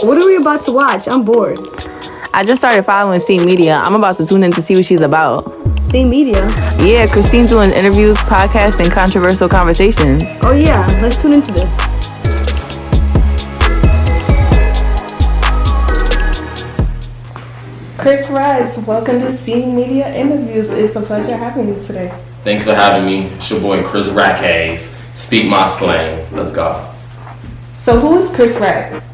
What are we about to watch? I'm bored. I just started following CMEDIA. I'm about to tune in to see what she's about. CMEDIA? Yeah, Christine's doing interviews, podcasts, and controversial conversations. Oh yeah, let's tune into this. Chris Rakes, welcome to CMEDIA Interviews. It's a pleasure having you today. Thanks for having me. It's your boy Chris Rakes. Speak my slang. Let's go. So who is Chris Rakes?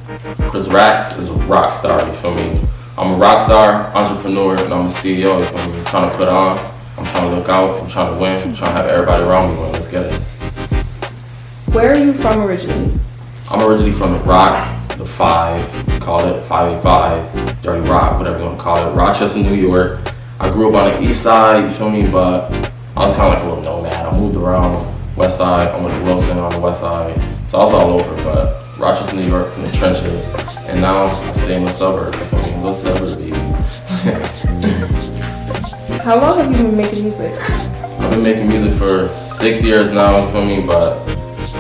Chris Rakes is a rock star, you feel me? I'm a rock star, entrepreneur, and I'm a CEO, you feel me? I'm trying to put on, I'm trying to look out, I'm trying to win, I'm trying to have everybody around me win. Let's get it. Where are you from originally? I'm originally from the Rock, the 5, call it 585, Dirty Rock, whatever you want to call it, Rochester, New York. I grew up on the east side, you feel me, but I was kind of like a little nomad. I moved around, west side, I went to Wilson on the west side, so I was all over, but Rochester, New York, from the trenches, and now I stay in the suburbs, you feel me, little suburb, baby. How long have you been making music? I've been making music for 6 years now, you feel me, but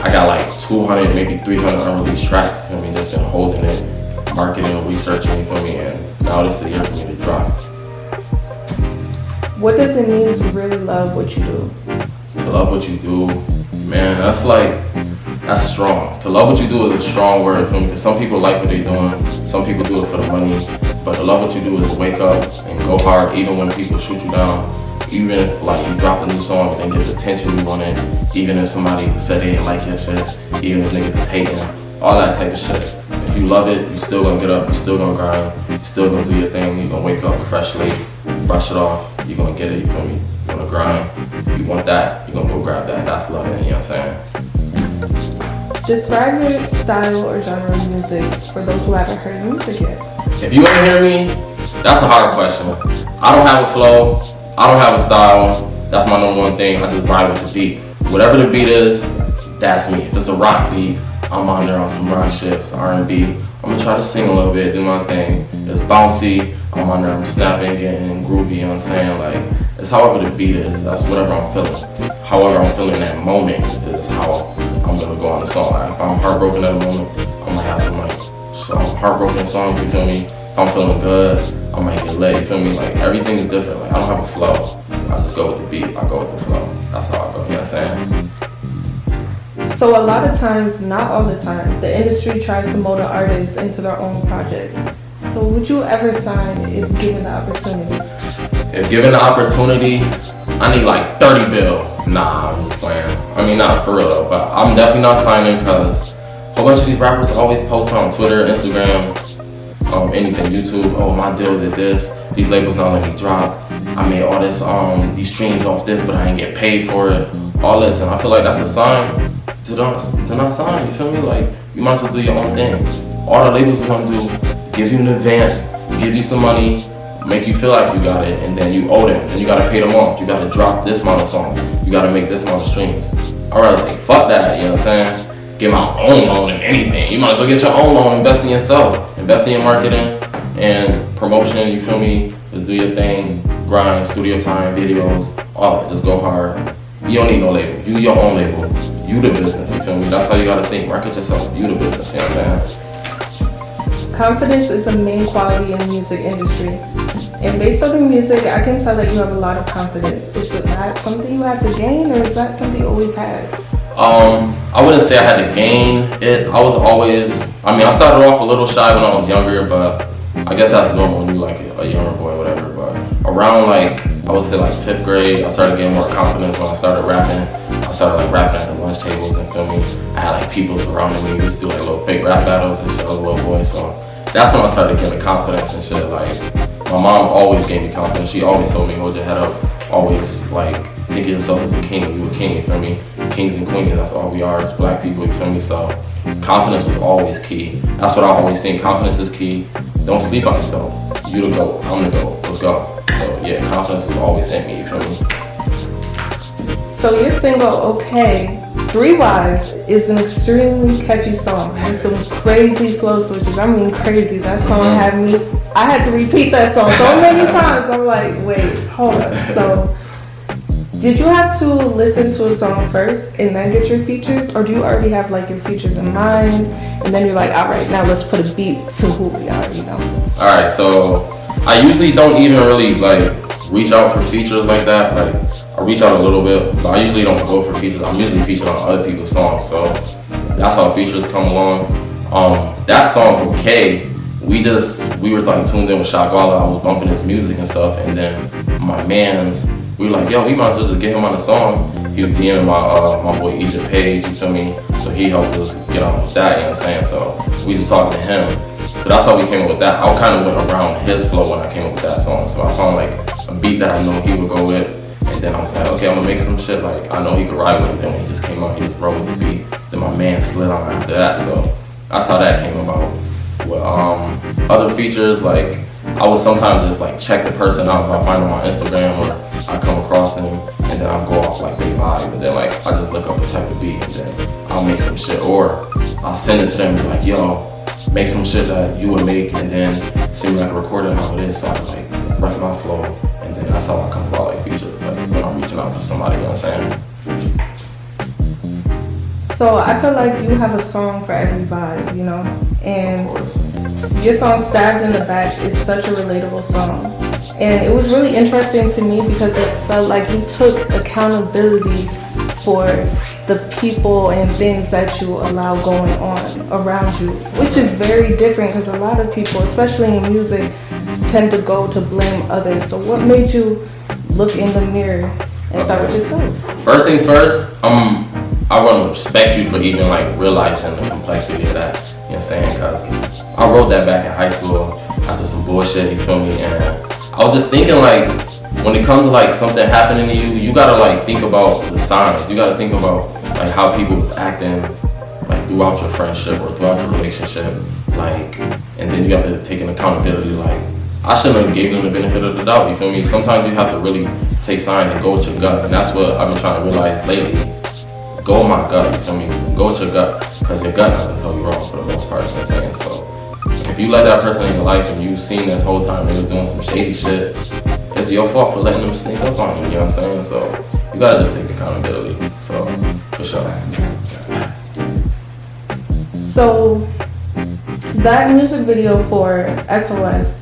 I got like 200, maybe 300 unreleased tracks, you feel me, just been holding it, marketing, researching, you feel me, and now this is the year for me to drop. What does it mean to really love what you do? To love what you do, man, that's strong. To love what you do is a strong word for me, because some people like what they're doing, some people do it for the money, but to love what you do is wake up and go hard even when people shoot you down, even if like you drop a new song and get the attention you wanted, even if somebody said they didn't like your shit, even if niggas is hating, all that type of shit. If you love it, you still gonna get up, you still gonna grind, you still gonna do your thing, you gonna wake up freshly, brush it off, you gonna get it, you feel me? You gonna grind, you want that, you gonna go grab that, that's loving it, you know what I'm saying? Describe your style or genre of music for those who haven't heard your music yet. If you ain't hear me, that's a hard question. I don't have a flow, I don't have a style, that's my number one thing, I just ride with the beat. Whatever the beat is, that's me. If it's a rock beat, I'm on there on some rock shit, some R&B. I'm gonna try to sing a little bit, do my thing. It's bouncy, I'm on there, I'm snapping, getting groovy, you know what I'm saying? Like, it's however the beat is, that's whatever I'm feeling. However I'm feeling that moment is how I'm gonna go on the song. Like, if I'm heartbroken at a moment, I might have some like some heartbroken songs, you feel me? If I'm feeling good, I might get lit, you feel me? Like, everything is different. Like, I don't have a flow. I just go with the beat, I go with the flow. That's how I go, you know what I'm saying? So a lot of times, not all the time, the industry tries to mold an artist into their own project. So would you ever sign if given the opportunity? If given the opportunity, I need like 30 bill. Nah, I'm just playing. I mean, not for real though, but I'm definitely not signing because a whole bunch of these rappers always post on Twitter, Instagram, anything, YouTube. Oh, my deal did this. These labels not let me drop. I made all this, these streams off this, but I ain't get paid for it. All this, and I feel like that's a sign to not sign. You feel me? Like, you might as well do your own thing. All the labels is gonna do, give you an advance, give you some money, make you feel like you got it, and then you owe them, and you gotta pay them off. You gotta drop this amount of songs. You gotta make this amount of streams. I'd rather say, fuck that, you know what I'm saying? Get my own loan if anything. You might as well get your own loan, invest in yourself, invest in your marketing and promotion, you feel me? Just do your thing, grind, studio time, videos, all that, just go hard. You don't need no label, you your own label, you the business, you feel me? That's how you gotta think, market yourself, you the business, you know what I'm saying? Confidence is a main quality in the music industry. And based on your music, I can tell that you have a lot of confidence. Is that something you had to gain, or is that something you always had? I wouldn't say I had to gain it. I was always, I started off a little shy when I was younger, but I guess that's normal when you like a younger boy or whatever. But around like, I would say like 5th grade, I started getting more confidence when I started rapping. I started like rapping at the lunch tables and feel me. I had like people surrounding me. We used to do like little fake rap battles and shit. I was a little boy, so that's when I started getting confidence and shit. Like, my mom always gave me confidence. She always told me, hold your head up. Always like, think of yourself as a king. You a king, you feel me? Kings and queens, that's all we are as black people, you feel me? So confidence was always key. That's what I always think, confidence is key. Don't sleep on yourself. You the GOAT, I'm the GOAT, let's go. So yeah, confidence was always in me, you feel me? So your single, Okay, 3 Wives, is an extremely catchy song and some crazy flow switches. I mean crazy, that song had me, I had to repeat that song so many times. I'm like, wait, hold up. So Did you have to listen to a song first and then get your features, or do you already have like your features in mind, and then you're like, all right, now let's put a beat to who we already know? All right, so I usually don't even really like reach out for features like that. Like I reach out a little bit, but I usually don't go for features. I'm usually featured on other people's songs, so that's how features come along. That song, Okay, we were like tuned in with Shagala. I was bumping his music and stuff, and then my mans, we were like, yo, we might as well just get him on the song. He was DMing my boy Egypt Page, you feel me? So he helped us get on with that, you know what I'm saying? So we just talking to him. So that's how we came up with that. I kind of went around his flow when I came up with that song. So I found like a beat that I know he would go with. And then I was like, okay, I'm gonna make some shit like I know he could ride with it. Then when he just came out, he just rolled with the beat. Then my man slid on after that. So that's how that came about. With other features, like I would sometimes just like check the person out if I find them on Instagram or I come across them, and then I'll go off like they vibe, and then like I just look up the type of beat and then I'll make some shit, or I'll send it to them and be like, yo, make some shit that you would make, and then send me like a recording how it is, so I can like write my flow, and then that's how I come about like features, like when I'm reaching out to somebody, you know what I'm saying? So I feel like you have a song for every vibe, you know? And your song Stabbed in the Back is such a relatable song. And it was really interesting to me because it felt like you took accountability for the people and things that you allow going on around you, which is very different because a lot of people, especially in music, tend to go to blame others. So what made you look in the mirror and start with yourself? First things first, I want to respect you for even like realizing the complexity of that, you know what I'm saying? Because I wrote that back in high school after some bullshit, you feel me? And I was just thinking like, when it comes to like something happening to you, you gotta like think about the signs. You gotta think about like how people was acting like throughout your friendship or throughout your relationship, like, and then you have to take an accountability. Like, I shouldn't have given them the benefit of the doubt. You feel me? Sometimes you have to really take signs and go with your gut, and that's what I've been trying to realize lately. Go with my gut. You feel me? Go with your gut, because your gut doesn't tell you wrong for the most part. You know what I'm saying? So if you let that person in your life and you've seen this whole time they was doing some shady shit, it's your fault for letting them sneak up on you, you know what I'm saying? So you gotta just take accountability. So for sure. So that music video for SOS,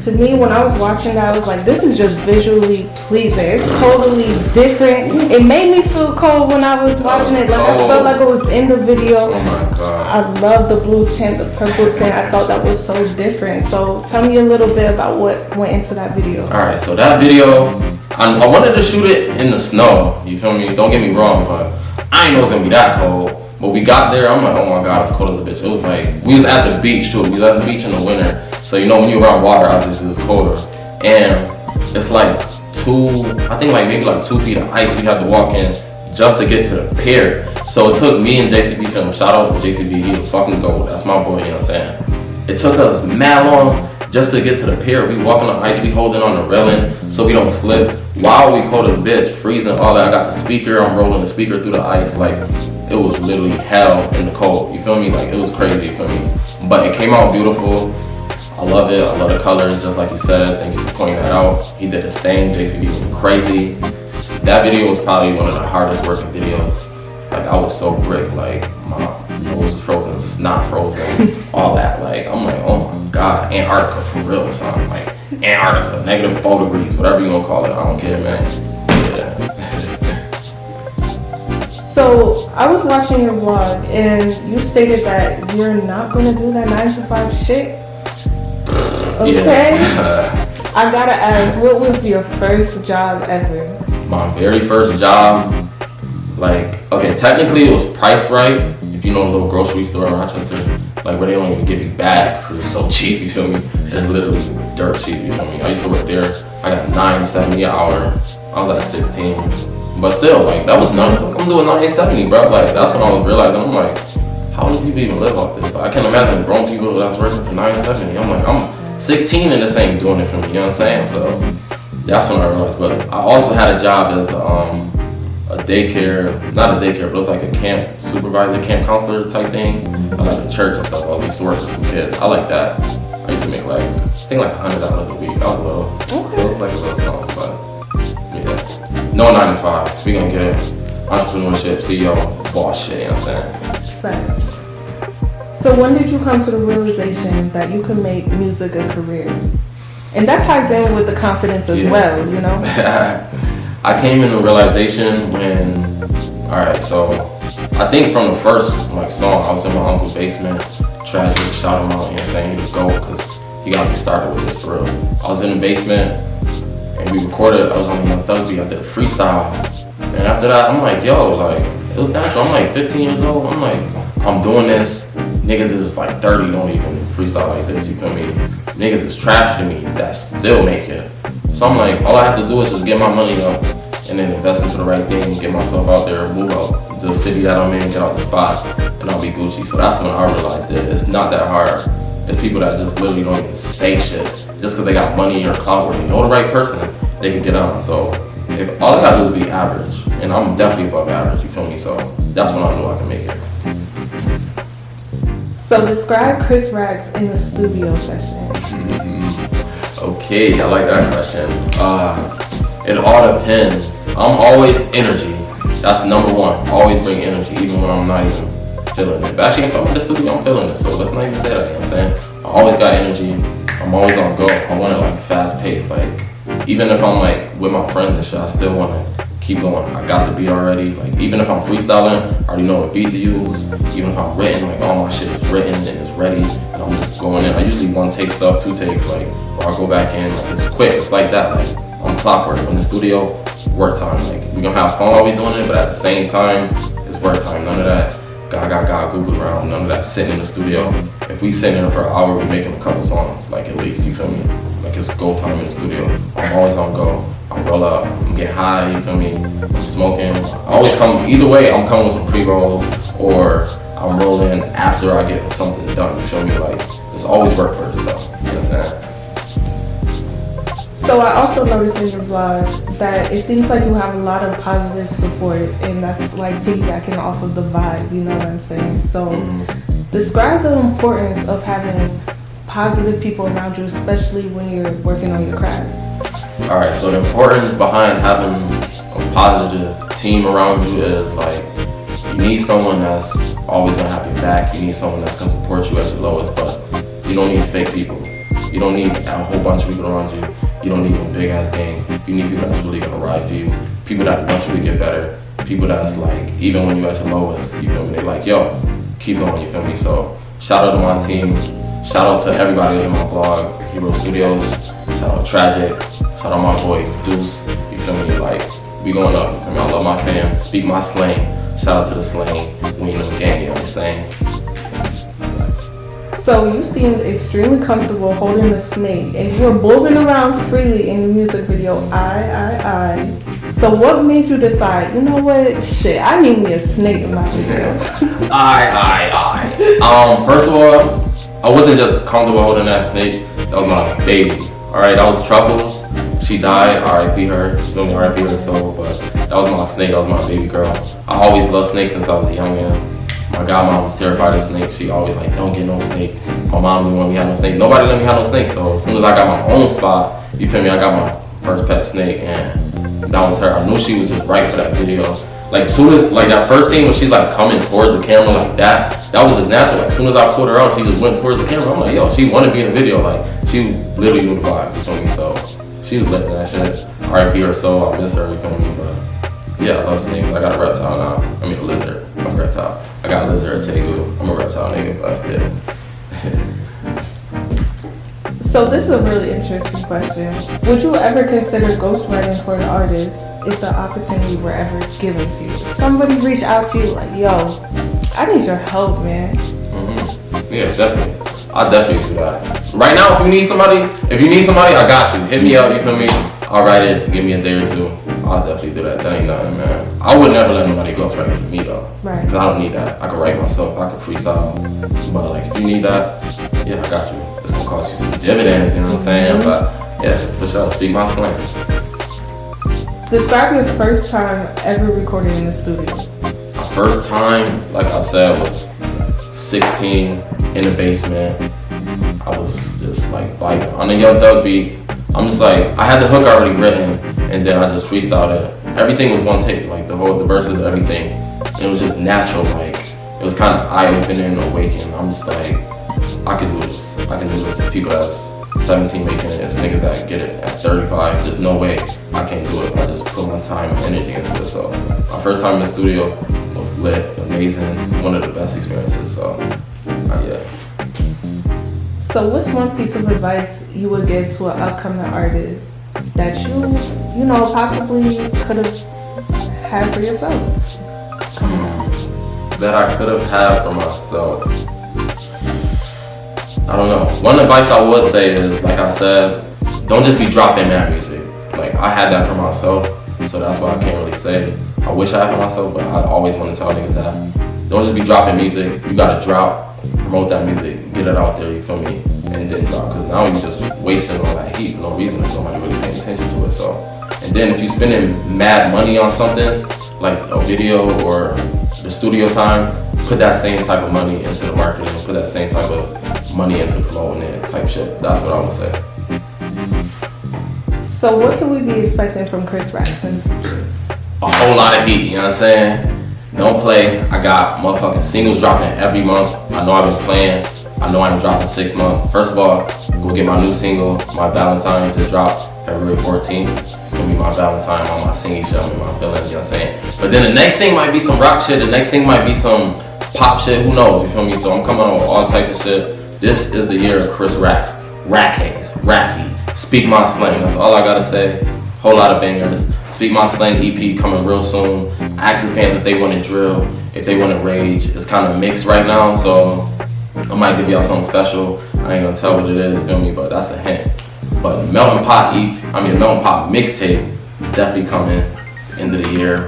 to me, when I was watching that, I was like, this is just visually pleasing. It's totally different. It made me feel cold when I was watching it. Like I felt like I was in the video. Oh my God. I love the blue tint, the purple tint. I thought that was so different. So tell me a little bit about what went into that video. All right, so that video, I wanted to shoot it in the snow. You feel me? Don't get me wrong, but I ain't know it was gonna be that cold. But we got there, I'm like, oh my God, it's cold as a bitch. It was like, we was at the beach too. We was at the beach in the winter. So you know when you're around water, obviously it's colder. And it's like I think like maybe like 2 feet of ice we had to walk in just to get to the pier. So it took me and JCB film. Shout out to JCB, he's a fucking gold. That's my boy, you know what I'm saying? It took us mad long just to get to the pier. We walking on ice, we holding on the railing so we don't slip. While we cold as a bitch, freezing, all that. I got the speaker, I'm rolling the speaker through the ice. Like, it was literally hell in the cold, you feel me? Like, it was crazy, you feel me? But it came out beautiful. I love it, I love the colors, just like you said. Thank you for pointing that out. He did his thing, JCB was crazy. That video was probably one of the hardest working videos. Like, I was so brick, like, my nose was frozen, snot frozen, all that. Like, I'm like, oh my God, Antarctica for real, son. Like, Antarctica, -4 degrees, whatever you wanna call it, I don't care, man. Yeah. So I was watching your vlog and you stated that you're not gonna do that 9 to 5 shit. Okay. Yeah. I gotta ask, what was your first job ever? My very first job, like, okay, technically it was Price Right. If you know the little grocery store in Rochester, like where they don't even give you bags because it's so cheap, you feel me? It's literally dirt cheap, you feel me? I used to work there. I got $9.70 an hour. I was at 16. But still, like, that was nothing. I'm doing $9.70, bro. Like, that's when I was realizing, I'm like, how do people even live off this? Like, I can't imagine grown people that was working for $9.70. I'm like, I'm 16 and this ain't doing it for me, you know what I'm saying? So that's when I realized. But I also had a job as a daycare, not a daycare, but it was like a camp supervisor, camp counselor type thing. I like a church and stuff. I used to work with some kids. I like that. I used to make I think like $100 a week. I was little. Okay. So it was like a little something, but yeah. No 9 to 5. We gonna get it. Entrepreneurship, CEO, boss shit, you know what I'm saying? Facts. So when did you come to the realization that you could make music a career? And that ties in with the confidence as well, you know? I came in the realization when, alright, so I think from the first song, I was in my uncle's basement, tragic, shout him out, you know what I'm saying? He was GOAT, because he got me started with this for real. I was in the basement, and we recorded, I was on the Young Thug beat, I did a freestyle. And after that, I'm like, yo, it was natural. I'm like 15 years old. I'm like, I'm doing this. Niggas is like 30, don't even freestyle like this, you feel me? Niggas is trash to me that still make it. So I'm like, all I have to do is just get my money up and then invest into the right thing, get myself out there, move out to the city that I'm in, get out the spot, and I'll be Gucci. So that's when I realized it. It's not that hard. It's people that just literally don't even say shit. Just because they got money or clout or they know the right person, they can get on. So if all I gotta do is be average, and I'm definitely above average, you feel me? So that's when I knew I can make it. So describe Chris Rakes in the studio session. Okay, I like that question. It all depends. I'm always energy. That's number one. Always bring energy, even when I'm not even feeling it. But actually, if I'm in the studio, I'm feeling it. So let's not even say that, you know what I'm saying? I always got energy. I'm always on go. I want it fast paced. Even if I'm with my friends and shit, I still want to keep going. I got the beat already. Even if I'm freestyling, I already know what beat to use. Even if I'm written, all my shit is written and it's ready, and I'm just going in. I usually 1 take stuff, 2 takes, or I'll go back in. It's quick. It's like that. On clockwork. In the studio, work time. We gonna have fun while we doing it, but at the same time, it's work time. None of that Google around. None of that sitting in the studio. If we sit in there for an hour, we making a couple songs, at least, you feel me? It's go time in the studio. I'm always on go. I roll up, I'm getting high, you feel me? I'm smoking. I always come, either way, I'm coming with some pre-rolls, or I'm rolling after I get something done, you feel me? It's always work first though, you understand? So I also noticed in your vlog that it seems like you have a lot of positive support, and that's piggybacking off of the vibe, you know what I'm saying? So describe the importance of having positive people around you, especially when you're working on your craft. Alright, so the importance behind having a positive team around you is you need someone that's always gonna have your back. You need someone that's gonna support you at your lowest, but you don't need fake people. You don't need a whole bunch of people around you. You don't need a big ass gang. You need people that's really gonna ride for you. People that want you to get better. People that's even when you're at your lowest, you feel me? They yo, keep going, you feel me? So shout out to my team. Shout out to everybody in my blog, Hero Studios. Shout out Tragic. Shout out my boy Deuce. You feel me? We going up. You feel me? I love my fam. Speak my slang. Shout out to the slang. We ain't no gang, you understand? So you seemed extremely comfortable holding the snake, and you were moving around freely in the music video. I. So what made you decide, you know what? Shit, I need me a snake in my video. I. First of all, I wasn't just comfortable holding that snake. That was my baby. Alright, that was Truffles. She died, R.I.P. her. Still only R.I.P. her soul, but that was my snake. That was my baby girl. I always loved snakes since I was a youngin'. My godmom was terrified of snakes. She always don't get no snake. My mom didn't want me to have no snake. Nobody let me have no snake. So as soon as I got my own spot, you feel me? I got my first pet snake, and that was her. I knew she was just right for that video. As soon as that first scene when she's coming towards the camera that was just natural. As soon as I put her out, she just went towards the camera. I'm yo, she wanted to be in the video. She literally knew the vibe, you feel me? So she was lit in that shit. R.I.P. her soul, I miss her, you feel me? But yeah, I love snakes. I got a reptile now. I mean a lizard. I'm a reptile. I got a lizard, a tegu. I'm a reptile nigga, but yeah. So this is a really interesting question. Would you ever consider ghostwriting for an artist if the opportunity were ever given to you? Somebody reached out to you yo, I need your help, man. Yeah, definitely. I'll definitely do that. Right now, if you need somebody, I got you. Hit me up, you feel me? I'll write it, give me a day or two. I'll definitely do that. That ain't nothing, man. I would never let nobody ghostwrite for me though. Right. Cause I don't need that. I can write myself, I can freestyle. But if you need that, yeah, I got you. It's gonna cost you some dividends, you know what I'm saying? But yeah, for sure, speak my slang. Describe your first time ever recording in the studio. My first time, like I said, was 16 in the basement. I was just vibing on the Young Thug beat. I'm just I had the hook already written, and then I just freestyled it. everything was one take, like the verses, everything. It was just natural, like it was kind of eye-opening, awakening. I'm just like, I can do this. I can do this. People that's 17 making it, it's niggas that get it at 35. There's no way I can't do it if I just put my time and energy into it. So my first time in the studio was lit, amazing, one of the best experiences. So yeah. So what's one piece of advice you would give to an upcoming artist that you know, possibly could have had for yourself? That I could have had for myself. I don't know. One advice I would say is, like I said, don't just be dropping mad music. Like I had that for myself, so that's why I can't really say I wish I had for myself, but I always want to tell niggas that. Don't just be dropping music. You gotta drop, promote that music, get it out there, you feel me? And then drop, because now you're just wasting all that heat for no reason if nobody really paying attention to it. So, and then if you're spending mad money on something, like a video or the studio time, put that same type of money into the marketing, put that same type of money into promoting it, type shit. That's what I would say. So what can we be expecting from Chris Rakes? A whole lot of heat, you know what I'm saying? Don't play. I got motherfucking singles dropping every month. I know I've been playing. I know I ain't dropping 6 months. First of all, go get my new single, My Valentine, to drop February 14th. Gonna be my Valentine on my singing show and my feelings, you know what I'm saying? But then the next thing might be some rock shit, the next thing might be some pop shit, who knows, you feel me? So I'm coming on with all types of shit. This is the year of Chris Rakes. Raxx, Racky, Speak My Slang, that's all I gotta say. Whole lot of bangers. Speak My Slang EP coming real soon. I asked the fans if they want to drill, if they want to rage. It's kind of mixed right now, so I might give y'all something special. I ain't gonna tell what it is, you feel me? But that's a hint. But Melting Pot Melting Pot mixtape definitely coming end of the year.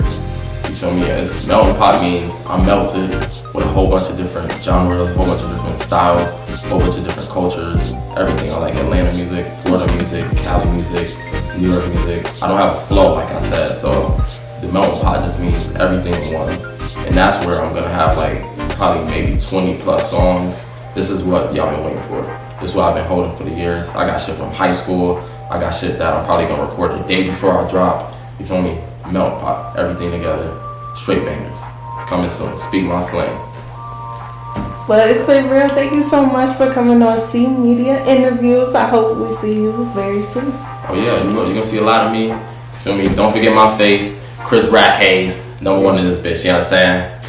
You feel me? It's Melting Pot means I'm melted with a whole bunch of different genres, a whole bunch of different styles, a whole bunch of different cultures, everything. I like Atlanta music, Florida music, Cali music, New York music. I don't have a flow, like I said, so the Melting Pot just means everything in one. And that's where I'm gonna have like probably maybe 20 plus songs. This is what y'all been waiting for. This is what I've been holding for the years. I got shit from high school. I got shit that I'm probably gonna record the day before I drop. You feel me? Melting Pot, everything together, straight bangers. It's coming soon. Speak My Slang. Well, it's been real. Thank you so much for coming on CMEDIA interviews. I hope we see you very soon. Oh yeah, you're gonna see a lot of me. You feel me? Don't forget my face, Chris Rakes, #1 in this bitch, you know what I'm saying?